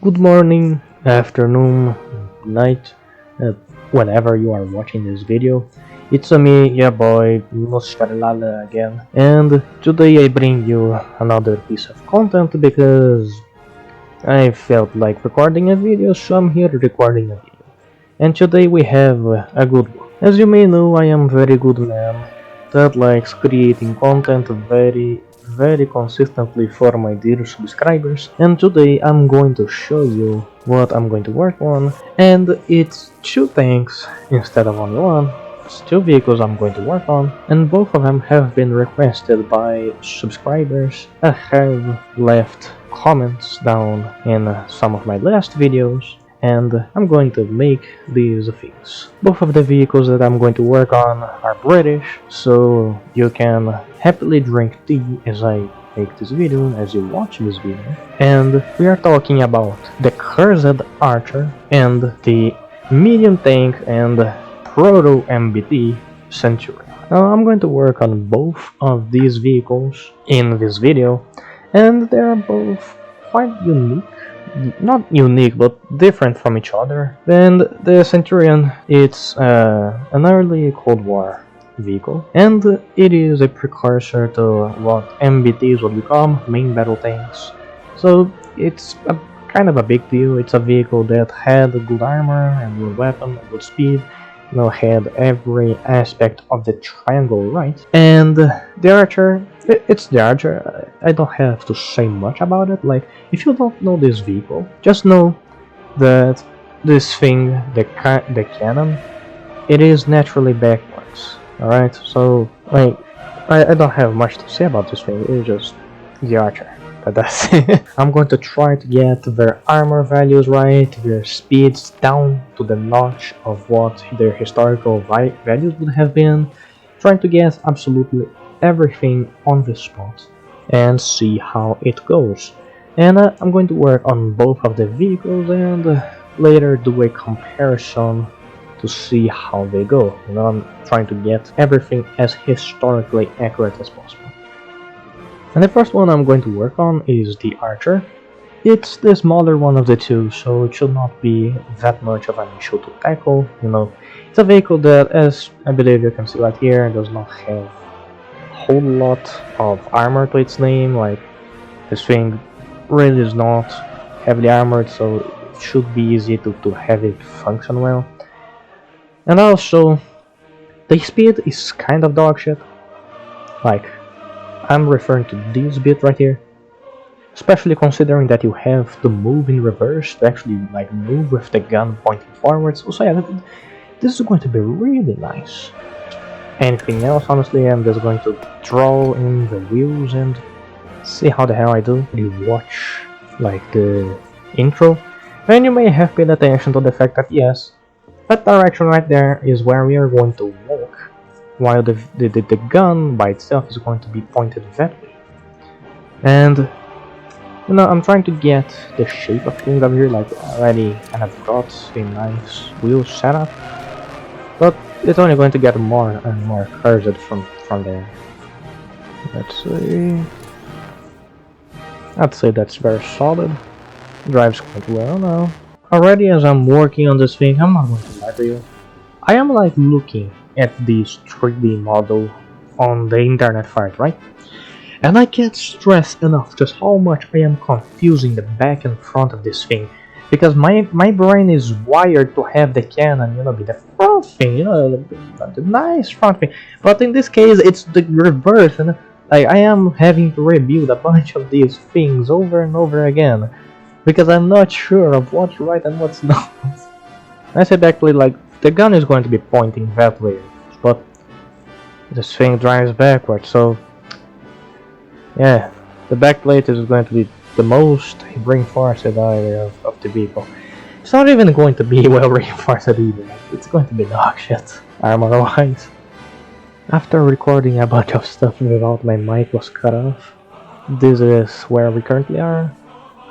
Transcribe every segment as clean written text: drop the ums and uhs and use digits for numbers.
Good morning, afternoon, night, whenever you are watching this video. It's me, your boy, Nosferlala again, and today I bring you another piece of content because I felt like recording a video, so I'm here recording a video. And today we have a good one. As you may know, I am very good man that likes creating content very consistently for my dear subscribers, and today I'm going to show you what I'm going to work on, and it's two things instead of only one. It's two vehicles I'm going to work on, and both of them have been requested by subscribers that have left comments down in some of my last videos, and I'm going to make these things. Both of the vehicles that I'm going to work on are British, so you can happily drink tea as I make this video, as you watch this video. And we are talking about the Cursed Archer and the medium tank and proto MBT Centurion. Now I'm going to work on both of these vehicles in this video, and they are both quite unique. Not unique, but different from each other. And the Centurion, it's an early Cold War vehicle, and it is a precursor to what MBTs would become, main battle tanks. So it's kind of a big deal. It's a vehicle that had good armor and good weapon, good speed, had every aspect of the triangle right. And the Archer, it's the Archer. I don't have to say much about it. Like, if you don't know this vehicle, just know that this thing, the cannon, it is naturally backwards. Alright, so like I don't have much to say about this thing. It's just the Archer. But that's it. I'm going to try to get their armor values right, their speeds down to the notch of what their historical values would have been, trying to get absolutely everything on the spot and see how it goes. And I'm going to work on both of the vehicles and later do a comparison to see how they go. I'm trying to get everything as historically accurate as possible. And the first one I'm going to work on is the Archer. It's the smaller one of the two, so it should not be that much of an issue to tackle. It's a vehicle that, as I believe you can see right here, does not have a whole lot of armor to its name. Like, this thing really is not heavily armored, so it should be easy to have it function well. And also, the speed is kind of dog shit. Like, I'm referring to this bit right here, especially considering that you have to move in reverse to actually like move with the gun pointing forwards. So yeah, this is going to be really nice. Anything else, honestly, I'm just going to draw in the wheels and see how the hell I do. You watch like the intro, and you may have paid attention to the fact that yes, that direction right there is where we are going to walk, while the gun by itself is going to be pointed that way. And I'm trying to get the shape of things over here. Like, already kind of got a nice wheel setup, but it's only going to get more and more cursed from there. Let's see. I'd say that's very solid. Drives quite well now. Already, as I'm working on this thing, I'm not going to lie to you, I am like looking at this 3D model on the internet for it, right? And I can't stress enough just how much I am confusing the back and front of this thing, because my brain is wired to have the cannon, be the front thing, the nice front thing. But in this case, it's the reverse, and like I am having to rebuild a bunch of these things over and over again, because I'm not sure of what's right and what's not. I say backplate, like, the gun is going to be pointing that way, but this thing drives backwards, so yeah, the backplate is going to be the most reinforced area of the vehicle. It's not even going to be well reinforced either. It's going to be dog shit, armor-wise. After recording a bunch of stuff without my mic was cut off, this is where we currently are.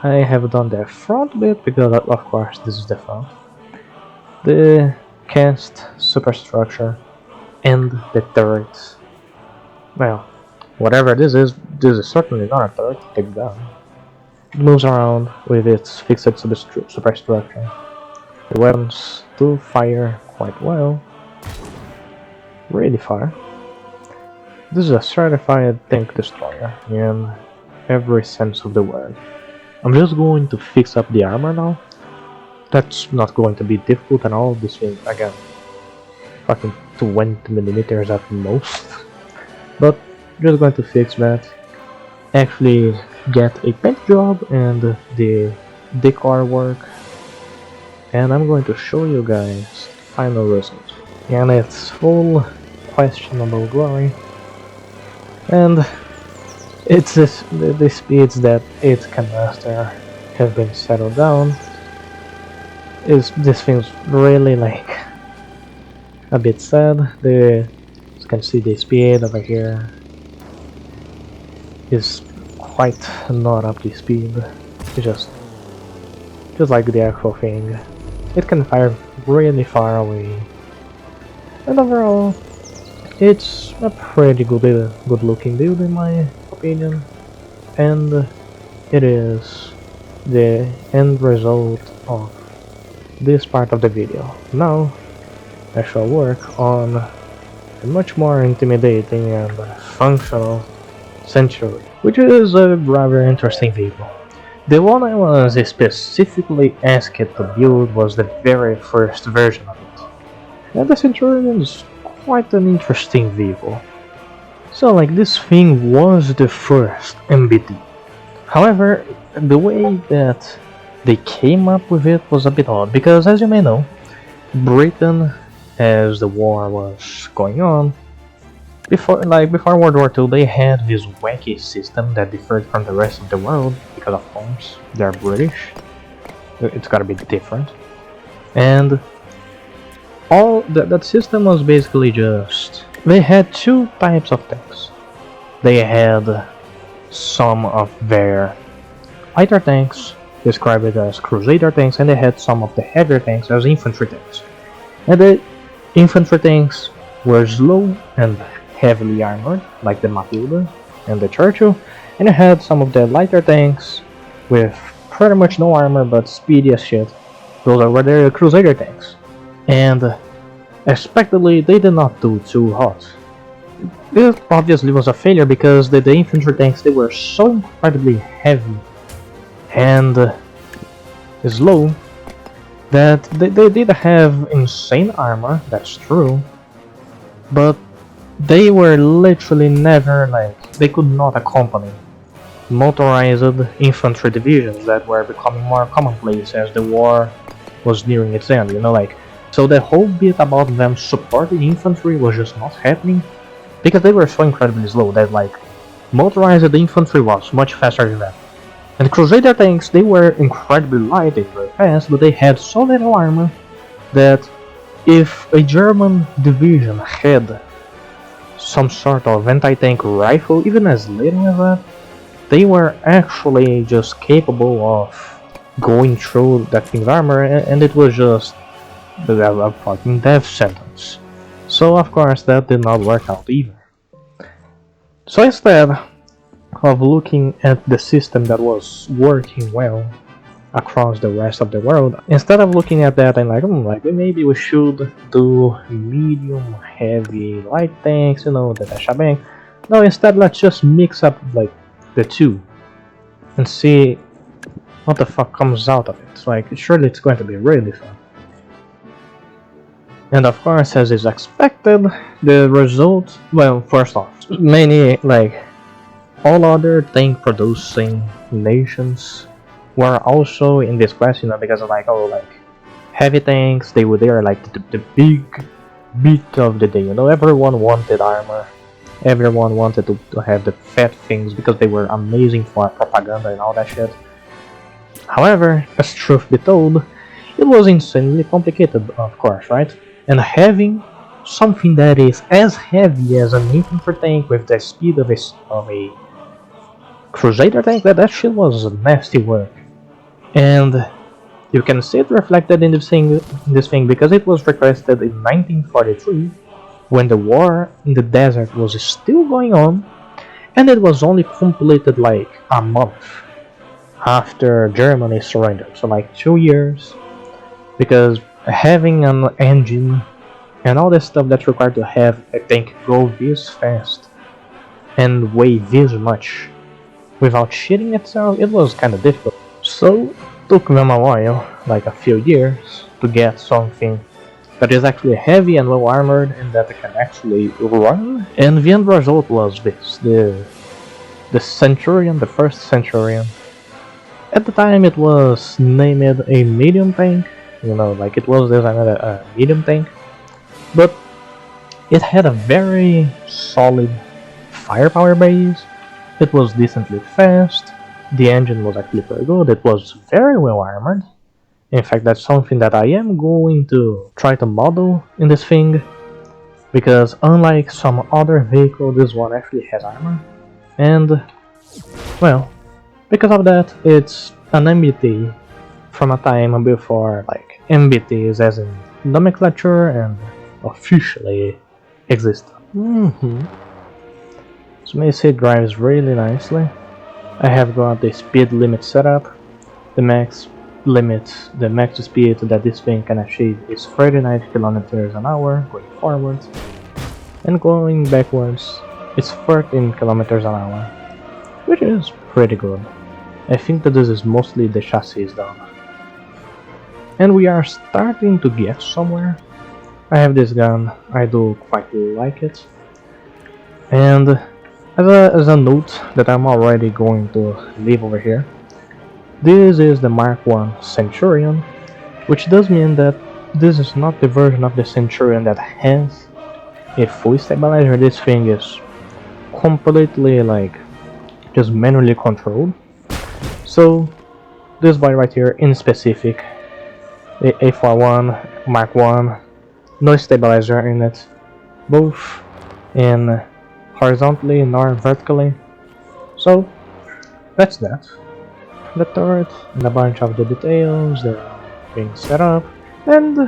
I have done the front bit because, of course, this is the front. The cast superstructure and the turret. Well, whatever this is certainly not a turret, the gun. It moves around with its fixed superstructure. The weapons do fire quite well, really far. This is a certified tank destroyer in every sense of the word. I'm just going to fix up the armor now. That's not going to be difficult at all. This thing, again, fucking 20mm at most. But just going to fix that. Actually get a paint job and the decor work. And I'm going to show you guys final result. And it's full questionable glory. And it's the speeds that its canister have been settled down. This thing's really like a bit sad. You can see the speed over here is quite not up to speed. It's just like the actual thing. It can fire really far away, and overall, it's a pretty good looking build in my opinion, and it is the end result of this part of the video. Now I shall work on a much more intimidating and functional Centurion, which is a rather interesting vehicle. The one I was specifically asked to build was the very first version of it, and the Centurion is quite an interesting vehicle. So like, this thing was the first MBT. However, the way that they came up with it was a bit odd, because as you may know, Britain, as the war was going on, before World War II, they had this wacky system that differed from the rest of the world, because of course they're British. It's gotta be different. And all that system was basically just, they had two types of tanks. They had some of their lighter tanks described as crusader tanks, and they had some of the heavier tanks as infantry tanks. And the infantry tanks were slow and heavily armored, like the Matilda and the Churchill, and you had some of the lighter tanks with pretty much no armor but speedy as shit. Those were the crusader tanks. And expectedly, they did not do too hot. It obviously was a failure because the infantry tanks, they were so incredibly heavy and slow that they did have insane armor, that's true, but they were literally never, like, they could not accompany motorized infantry divisions that were becoming more commonplace as the war was nearing its end, you know, like, so the whole bit about them supporting infantry was just not happening because they were so incredibly slow that, like, motorized infantry was much faster than that. And crusader tanks, they were incredibly light and very fast, but they had so little armor that if a German division had some sort of anti-tank rifle, even as little as that, they were actually just capable of going through that thing's armor, and it was just a fucking death sentence. So of course that did not work out either. So instead of looking at the system that was working well across the rest of the world, instead of looking at that and like maybe we should do medium heavy light tanks, you know, the Dashabang. No, instead let's just mix up like the two and see what the fuck comes out of it. Like, surely it's going to be really fun. And of course, as is expected, the result, well, first off, many, like, all other tank producing nations were also in this quest, you know, because of like, oh, like, heavy tanks, they are like the big beat of the day, you know, everyone wanted armor, everyone wanted to have the fat things because they were amazing for propaganda and all that shit. However, as truth be told, it was insanely complicated, of course, right? And having something that is as heavy as an infantry tank with the speed of a crusader tank, that shit was nasty work. And you can see it reflected in this thing because it was requested in 1943 when the war in the desert was still going on, and it was only completed like a month after Germany surrendered, so like 2 years, because having an engine and all the stuff that's required to have a tank go this fast and weigh this much without cheating itself, it was kinda difficult. So took them a while, like a few years, to get something that is actually heavy and well armored and that can actually run. And the end result was this, the Centurion, the first Centurion. At the time it was named a medium tank, you know, like it was designed as a medium tank, but it had a very solid firepower base, it was decently fast, the engine was actually pretty good, it was very well armored. In fact, that's something that I am going to try to model in this thing, because unlike some other vehicle, this one actually has armor. And, well, because of that, it's an MBT from a time before, like, MBTs as in nomenclature and officially existed. So you may see it drives really nicely. I have got the speed limit set up. The max speed that this thing can achieve is 39 km an hour going forwards, and going backwards it's 13 km an hour, which is pretty good. I think that this is mostly the chassis done. And we are starting to get somewhere. I have this gun, I do quite like it. And as a note that I'm already going to leave over here, this is the Mark I Centurion, which does mean that this is not the version of the Centurion that has a full stabilizer. This thing is completely like just manually controlled. So this body right here in specific, the A41 Mark I, no stabilizer in it, both in horizontally nor vertically. So that's that. The turret and a bunch of the details that are being set up, and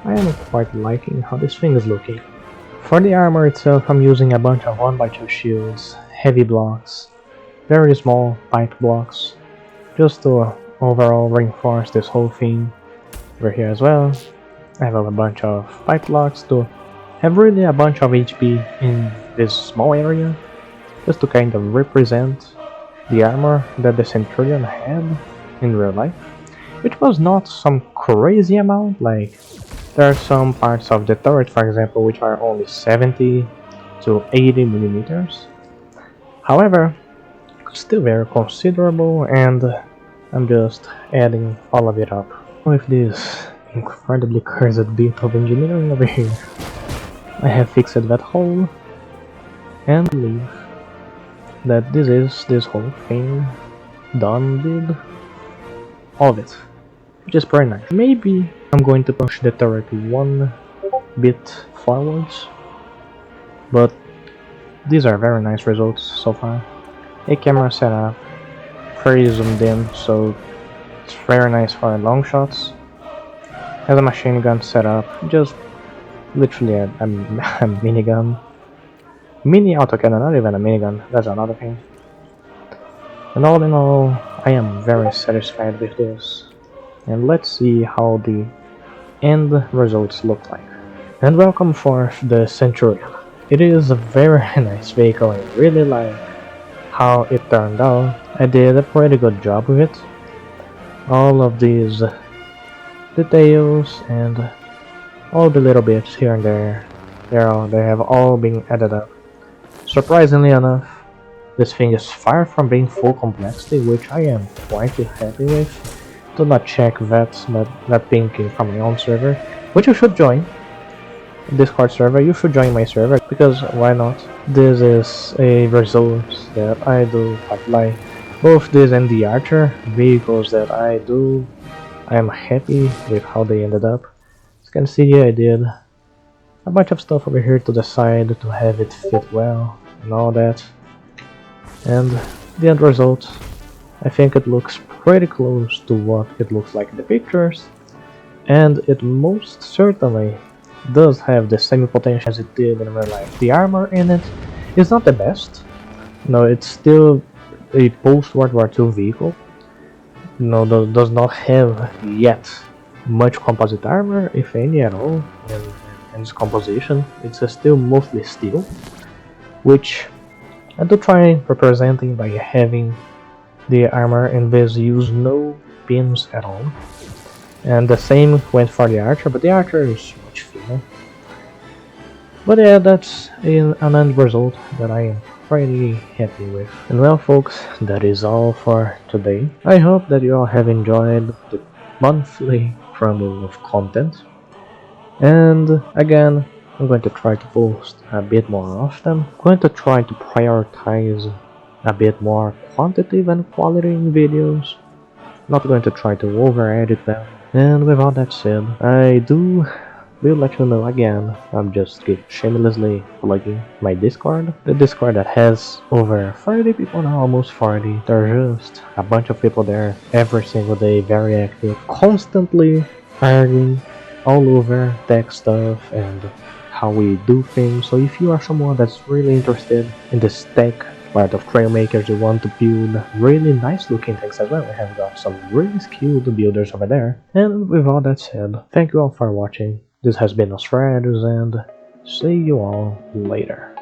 I am quite liking how this thing is looking. For the armor itself, I'm using a bunch of 1x2 shields, heavy blocks, very small pipe blocks, just to overall reinforce this whole thing. Over here as well, I have a bunch of pipe blocks to have really a bunch of HP in this small area, just to kind of represent the armor that the Centurion had in real life, which was not some crazy amount. Like, there are some parts of the turret, for example, which are only 70 to 80 millimeters. However, still very considerable, and I'm just adding all of it up with this incredibly cursed bit of engineering over here. I have fixed that hole and leave that this is this whole thing done with all of it, which is pretty nice. Maybe I'm going to push the turret one bit forwards, but these are very nice results so far. A camera setup, very zoomed in, so it's very nice for long shots. Has a machine gun setup, just literally a minigun. Mini autocannon, not even a minigun, that's another thing. And all in all, I am very satisfied with this. And let's see how the end results look like. And welcome for the Centurion. It is a very nice vehicle, I really like how it turned out. I did a pretty good job with it. All of these details and all the little bits here and there, they have all been added up. Surprisingly enough, this thing is far from being full complexity, which I am quite happy with. Do not check that thinking from my own server, which you should join. Discord server, you should join my server, because why not? This is a result that I do quite like. Both this and the Archer vehicles that I am happy with how they ended up. As you can see, I did a bunch of stuff over here to the side to have it fit well and all that. And the end result, I think it looks pretty close to what it looks like in the pictures, and it most certainly does have the same potential as it did in real life. The armor in it is not the best. No, it's still a post-World War II vehicle, does not have yet much composite armor, if any at all, in its composition. It's still mostly steel, which I do try representing by having the armor in this use no pins at all. And the same went for the archer, but the archer is much thinner. But yeah, that's an end result that I am pretty happy with. And well folks, that is all for today. I hope that you all have enjoyed the monthly crumble of content. And again, I'm going to try to post a bit more often. I'm going to try to prioritize a bit more quantity than quality in videos. Not going to try to over-edit them. And with all that said, I will let you know again, I'm just shamelessly plugging my Discord. The Discord that has over 30 people now, almost 40. There's just a bunch of people there every single day, very active, constantly arguing all over tech stuff and how we do things. So if you are someone that's really interested in this tech part of Trailmakers, you want to build really nice looking things as well, we have got some really skilled builders over there. And with all that said, thank you all for watching. This has been Nostratus, and see you all later.